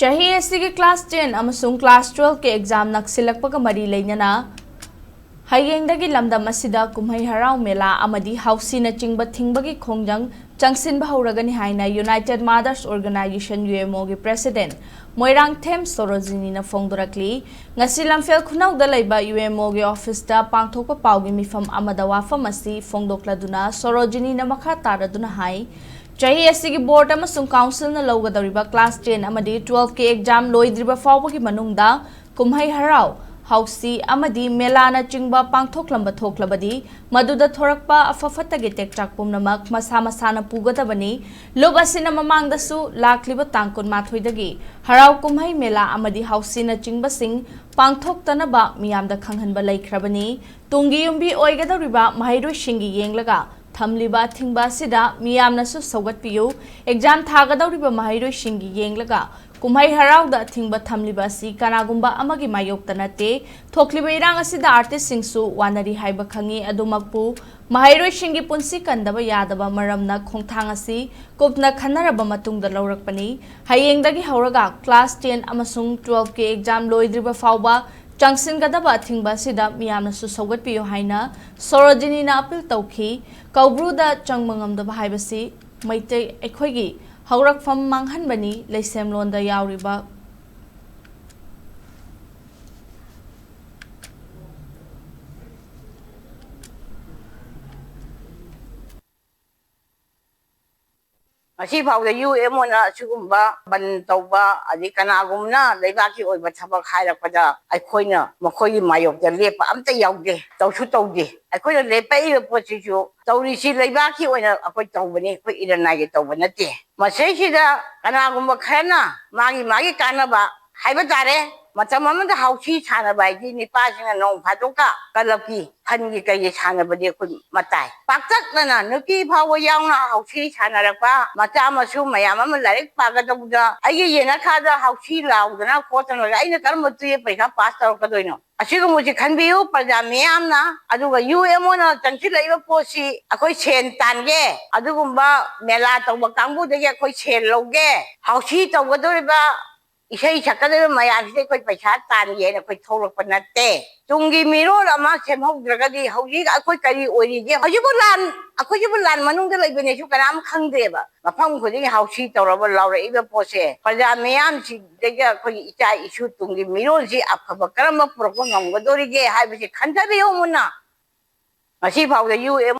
चाही SC class 10 अमसुंग class 12 के exam नक्सिलकपग मरी लेना हयेंदगी लमदम असिदा कुम्हई हराव मेला अमदी हाउसी नचिंगबा थिंगबगी खोंजंग चंगसिनबा हौरगनी हाइना यूनाइटेड मदर्स ऑर्गेनाइजेशन यूएमओ गी प्रेसिडेंट मोइरांग थेम सरोजिनी न फोंदोरकली ngasi lamfel khunauda laiba UMO ge office da pangthokpa paugi mifam amada wafam asi phongdokladuna sorojini na makha taraduna hai chahi SC gi board amasung council na logadariba class 10 amadi 12 ke exam loidriba fawbagi manungda kumhai harau hausi amadi mela Nachingba pangthoklambe thoklabadi maduda thorakpa afafatage tekchak pumnamak masa masana pugadabani lob asina mamangda su lakliba tangkon mathoidagi harau kumhai mela amadi hausi Nachingba sing pangthoktanaba miyamda khanghanba laikhrabani tungi yumbi oigadariba mahairoi shingi yenglaga thamliba thingba sida miyamna su saugatpiyu exam thagadariba mahairoi shingi yenglaga Kumhei Harao da Thingba Thamliba si kanagumba amagi mayokta nate thokliba irang asida artist singsu wanari haiba khangi adumakpu mahairoi shingi punsi kandaba yadaba maramna khongthang asi kopna khanaraba matungda laurakpani hayengdagi hauraga class 10 amasung 12 ke exam loidriba fawba changsin gadaba Thingba sida miyamna su saugatpiyo haina sorojini na appeal tawki kaubru da changmangamdaba haibasi maitei ekhoigi Houragfam manghanbani leisemlonda yauriba Masih fau da UMO na sigumba ban tauba adi kanagumna leibaki oiba thabak hairakpada aikhoina makhoyi mayok da lepa amta yaude tawsu tawde aikhoina lepa i position tawri si leibaki oina akoi tawbani khoi iranai ge tawba nate masai sida kanagumba khana magi kanaba haiba tare matam amada hausi chana baidi ni pasina nong phadoka kalaki hangi kai chana bade khoi matai paktak na nuki phawa yauna hausi chana rakpa mata masu mayam am larik paga da ai yena khada hausi laudana khotana aina karmatu ye paika pass tarakadoino asigo muji khanbiu praja miyamna aduga UMO na tangsi laiba posi akoi chen tange adugumba mela tawba kangbu dege akoi chen loge hausi tawgadoriba isai sakade mayam se koi paisa tan ye na koi tholok panate tungi miro ama semhogragadi hauji akoi kari orige akojibu lan manungda laibene su kanam khangdeba mafam khodi hausi tawraba laura iba pose praja miyam si dege koi icha isu tungi miro si afaba karama propo ngamgadorige haibese khantabiyo muna masi fawda UM